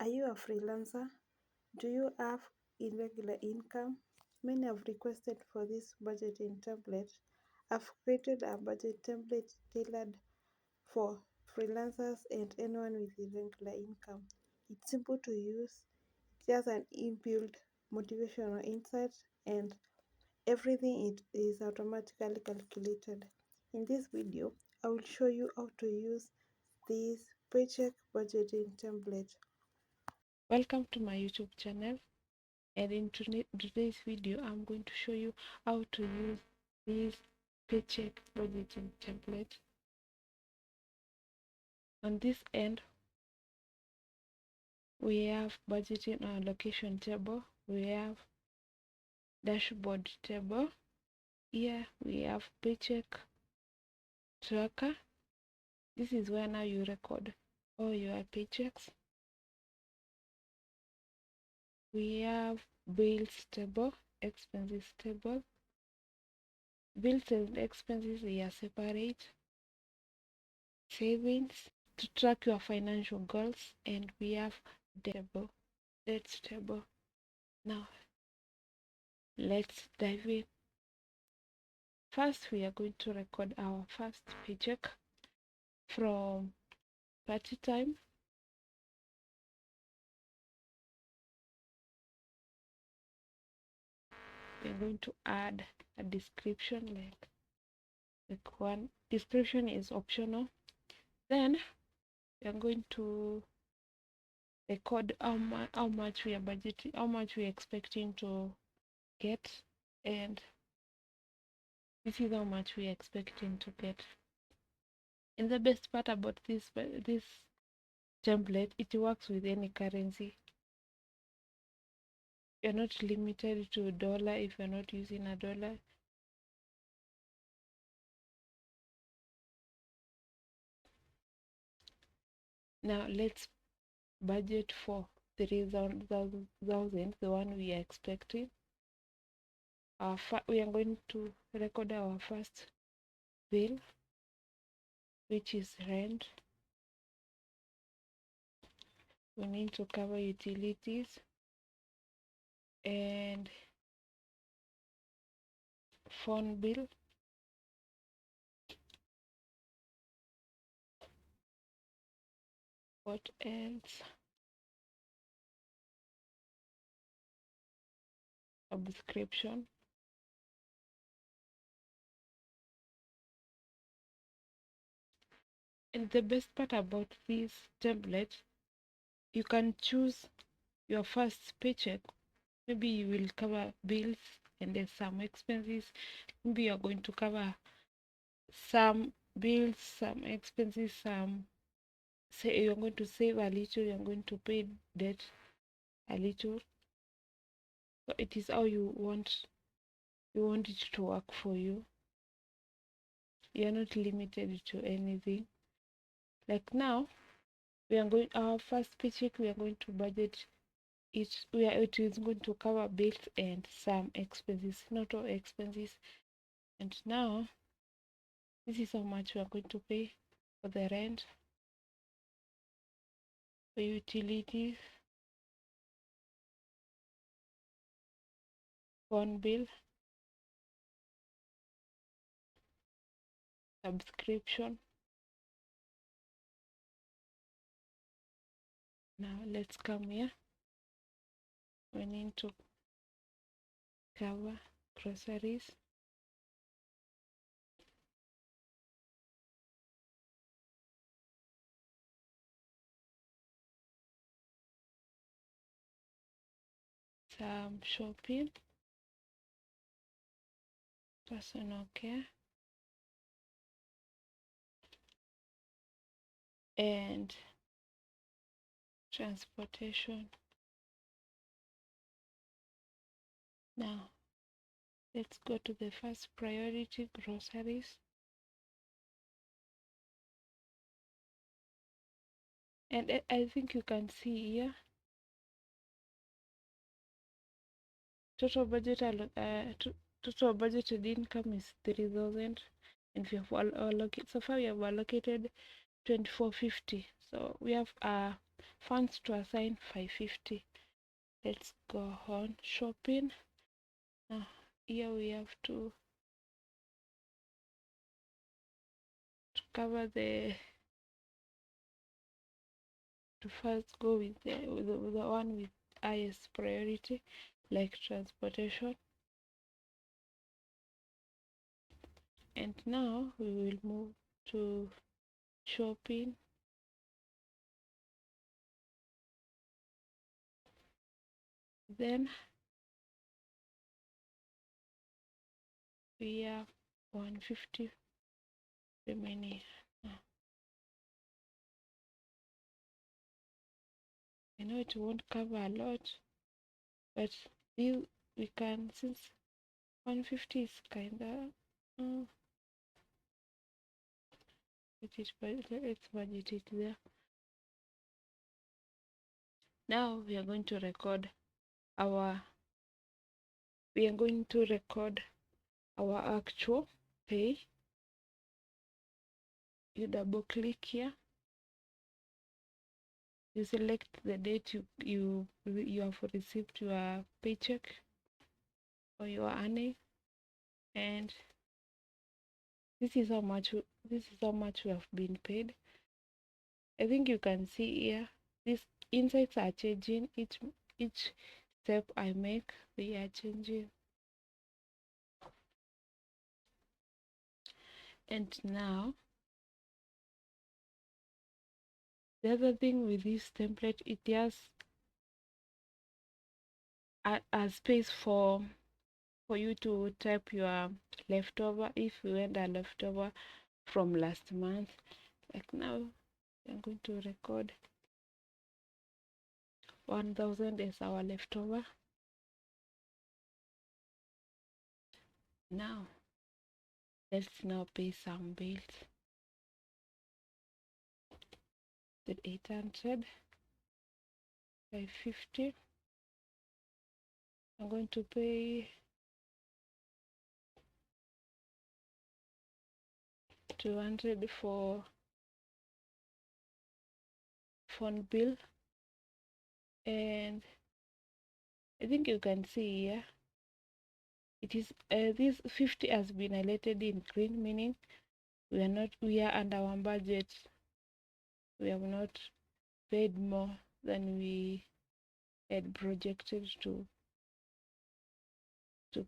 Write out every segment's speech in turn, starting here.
Are you a freelancer? Do you have irregular income? Many have requested for this budgeting template. I've created a budget template tailored for freelancers and anyone with irregular income. It's simple to use, it has an inbuilt motivational insight, and everything it is automatically calculated. In this video, I will show you how to use this paycheck budgeting template. Welcome to my YouTube channel, and in today's video I'm going to show you how to use this paycheck budgeting template. On this end, we have budgeting allocation table, we have dashboard table. Here we have paycheck tracker. This is where now you record all your paychecks. We have bills table, expenses table. Bills and expenses are separate. Savings to track your financial goals, and we have debt table. Now let's dive in. First, we are going to record our first paycheck from party time. We're going to add a description, like one description is optional. Then we are going to record how much we are budgeting, how much we are expecting to get, and this is how much we are expecting to get. And the best part about this template, it works with any currency. You're not limited to dollar if you're not using a dollar. Now let's budget for 3,000, the one we are expecting. We are going to record our first bill, which is rent. We need to cover utilities and phone bill. What else? Subscription. And the best part about this template, you can choose your first paycheck. Maybe you will cover bills and then some expenses. Maybe you're going to cover some bills, some expenses, say you're going to save a little, you're going to pay debt a little. So it is how you want it to work for you. You're not limited to anything. Like now, our first paycheck, we are going to budget it. It is going to cover bills and some expenses, not all expenses. And now, this is how much we are going to pay for the rent, for utilities, phone bill, subscription. Now let's come here. We need to cover groceries, some shopping, personal care, and transportation. Now let's go to the first priority, groceries. And I think you can see here total budgeted income is 3,000, and we have allocated, so far we have allocated 2450. So we have funds to assign 550. Let's go on shopping. Now here we have to cover the to first go with the one with highest priority, like transportation. And now we will move to shopping. Then we have 150 remaining. I know it won't cover a lot, but this we can, since 150 is kinda let's budget it there. Now we are going to record our actual pay. You double click here, you select the date you have received your paycheck or your earning, and this is how much we have been paid. I think you can see here these insights are changing each step I make. They are changing. And now the other thing with this template, it has a space for you to type your leftover, if you had a leftover from last month. Like now I'm going to record 1000 as our leftover. Now let's now pay some bills. The 800, 550. I'm going to pay 200 for phone bill, and I think you can see here it is this 50 has been highlighted in green, meaning we are under our budget. We have not paid more than we had projected to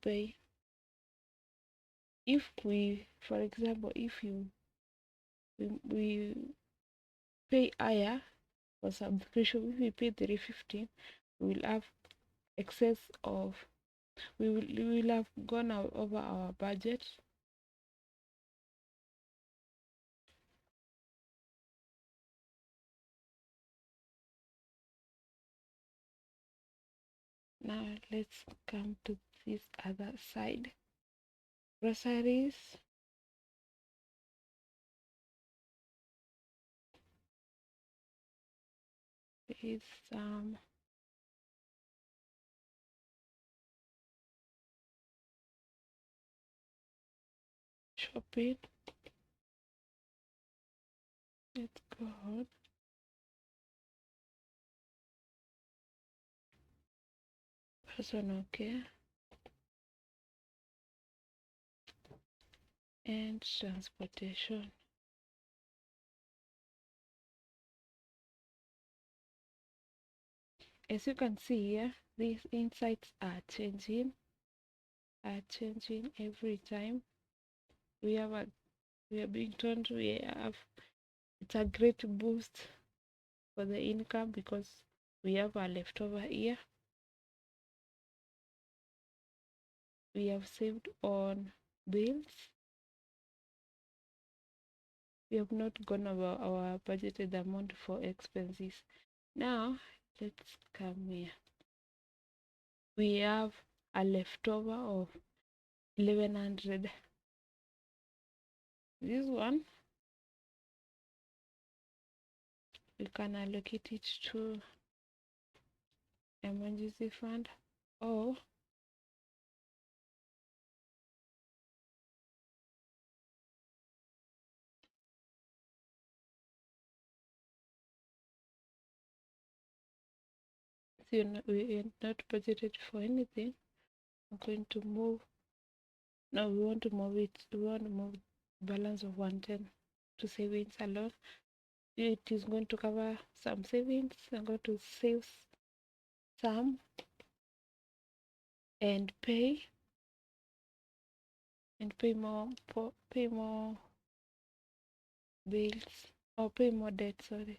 pay. If we, for example, if we pay higher for subscription, if we pay 350, we will have excess of, we will have gone over our budget. Now let's come to this other side. Groceries. Is some shopping. Let's go on. Personal care and transportation. As you can see here, these insights are changing every time. We are being told it's a great boost for the income because we have a leftover here. We have saved on bills. We have not gone over our budgeted amount for expenses. Now let's come here. We have a leftover of 1100. This one we can allocate it to emergency fund, or we're not budgeted for anything, I'm going to move. No, we want to move it. We want to move balance of 110 to savings alone. It is going to cover some savings. I'm going to save some and pay pay more bills, or pay more debt. Sorry,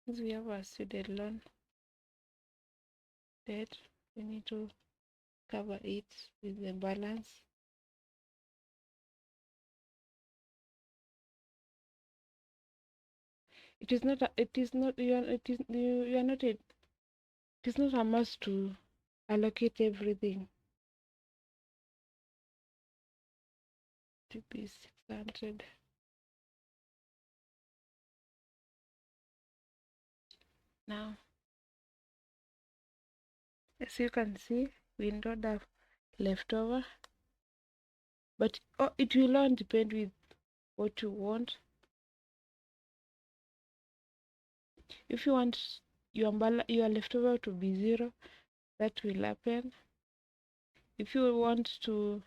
since we have a student loan debt, we need to cover it with the balance. It is not. It is not. You are. It is. You are not. It is not a must to allocate everything to be 600. Now, as you can see, we don't have leftover, but it will all depend with what you want. If you want your leftover to be 0, that will happen. If you want to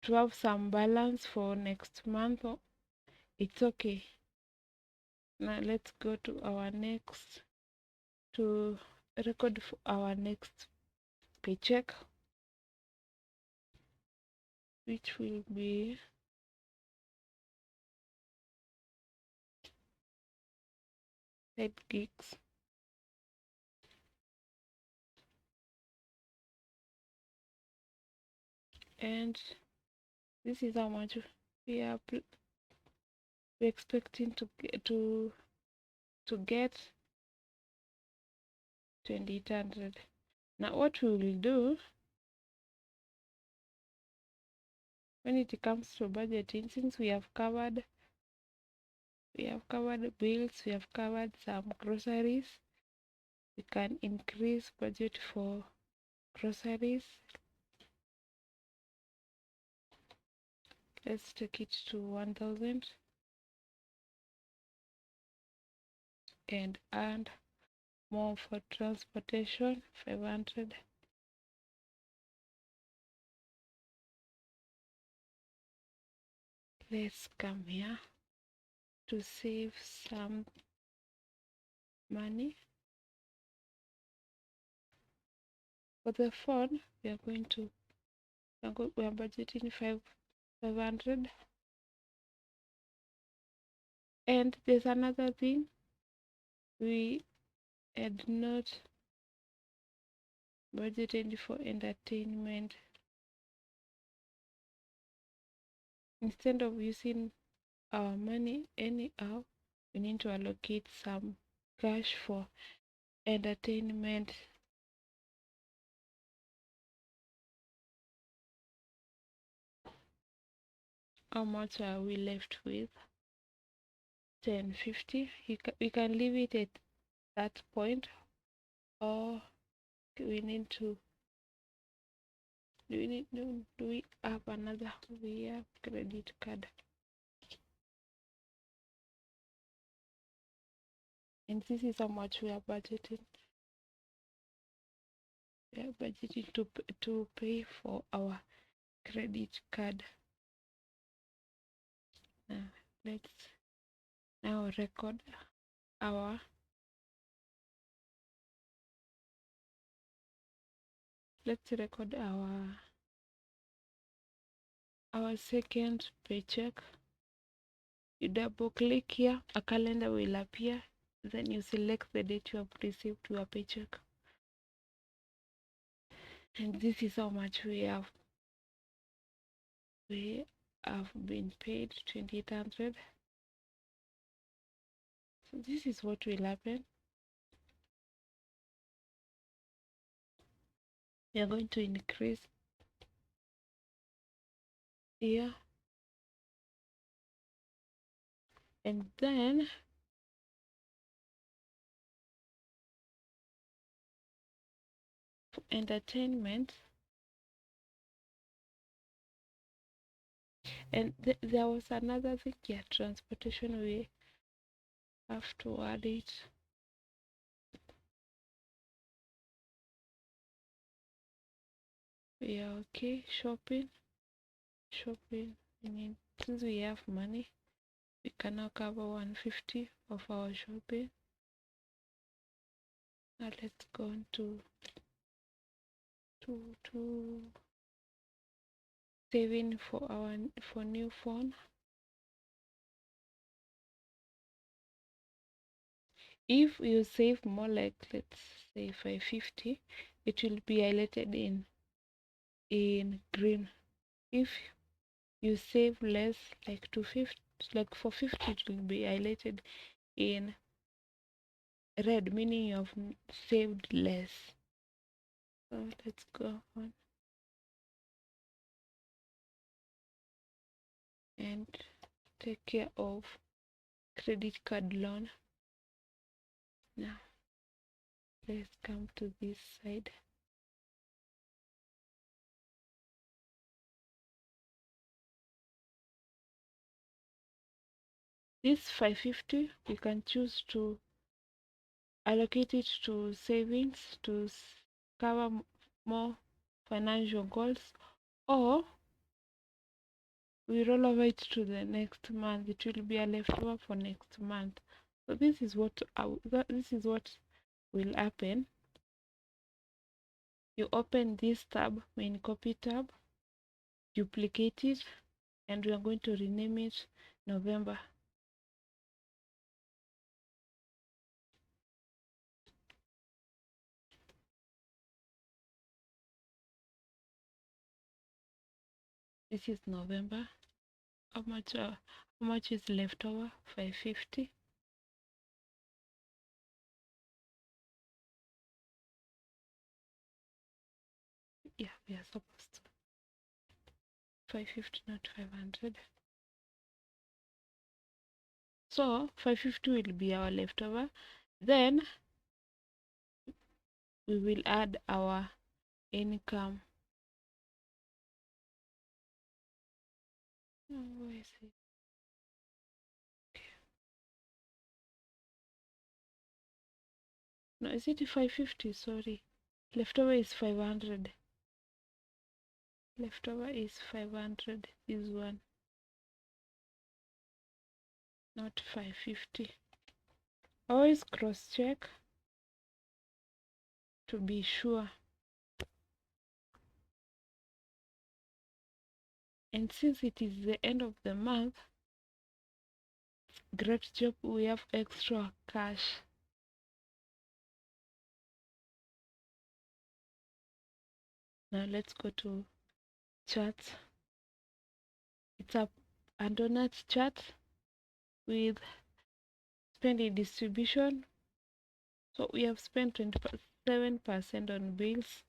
have some balance for next month, it's okay. Now let's go to our next, to record for our next paycheck, which will be side gigs. And this is how much we are expecting to get 2800. Now what we will do when it comes to budgeting, since we have covered bills, we have covered some groceries, we can increase budget for groceries. Let's take it to 1000 and add more for transportation, 500. Let's come here to save some money. For the phone, we are budgeting 500. And there's another thing, we had not budgeted for entertainment. Instead of using our money anyhow, we need to allocate some cash for entertainment. How much are we left with? 1050. We can leave it at that point, or we need to do we have another? We have credit card, and this is how much we are budgeting. We are budgeting to pay for our credit card. Now let's record our second paycheck. You double click here, a calendar will appear, then you select the date you have received your paycheck, and this is how much we have been paid, 2800. So this is what will happen. We are going to increase here, and then for entertainment, and there was another thing, yeah, transportation, we have to add it. Yeah, okay, shopping. I mean, since we have money, we can now cover 150 of our shopping. Now let's go on to saving for new phone. If you save more, like let's say 550, it will be highlighted in green. If you save less, like 250, like 450, it will be highlighted in red, meaning you have saved less. So let's go on and take care of credit card loan. Now let's come to this side. This 550, we can choose to allocate it to savings to cover more financial goals, or we roll over it to the next month. It will be a leftover for next month. So this is what will happen. You open this tab, main copy tab, duplicate it, and we are going to rename it November. This is November. How much is left over? 550. Yeah, we are supposed to 550, not 500. So 550 will be our leftover. Then we will add our income. Oh, where is it? No, is it 550? Sorry. Leftover is 500. Leftover is 500. This one, not 550. Always cross check to be sure. And since it is the end of the month, great job, we have extra cash. Now let's go to charts. It's a donut chart with spending distribution. So we have spent 27% on bills,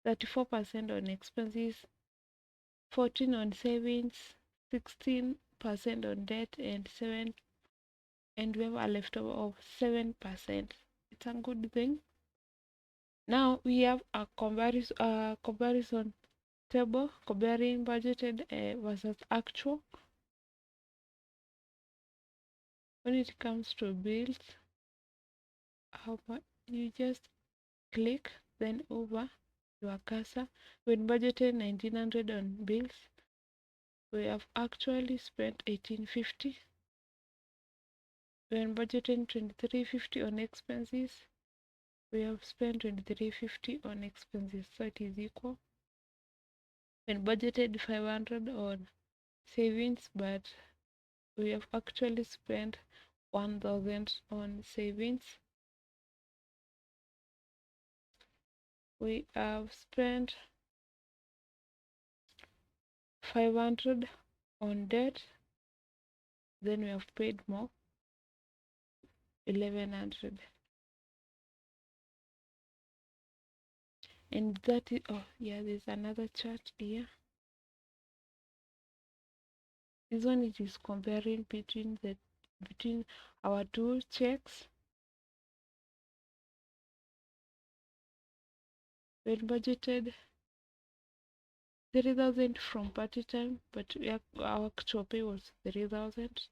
34% on expenses, 14 on savings, 16% on debt, and we have a leftover of 7%. It's a good thing. Now we have a comparison table comparing budgeted versus actual. When it comes to bills, how much you just click, then over your cursor. When budgeted 1900 on bills, we have actually spent 1850. When budgeting 2350 on expenses, we have spent 2350 on expenses, so it is equal. When budgeted 500 on savings, but we have actually spent 1000 on savings. We have spent 500 on debt, then we have paid more, 1100. And that is, oh yeah, there's another chart here. This one, it is comparing between our two checks. When budgeted 3000 from party time, but our actual pay was 3000.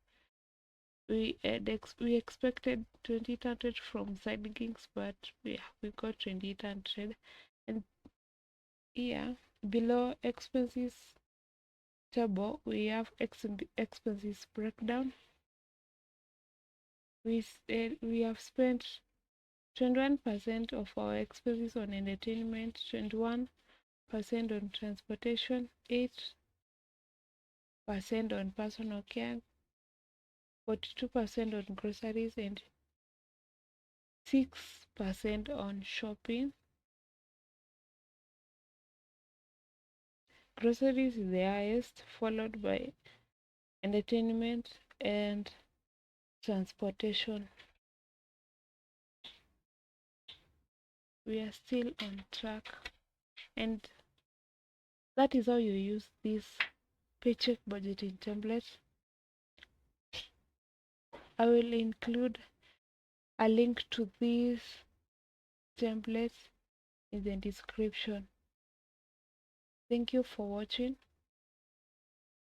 We expected 2800 from side gigs, but we got 2800. And Here below expenses table, we have expenses breakdown. We have spent 21% of our expenses on entertainment, 21% on transportation, 8% on personal care, 42% on groceries, and 6% on shopping. Groceries is the highest, followed by entertainment and transportation. We are still on track, and that is how you use this paycheck budgeting template. I will include a link to this template in the description. Thank you for watching.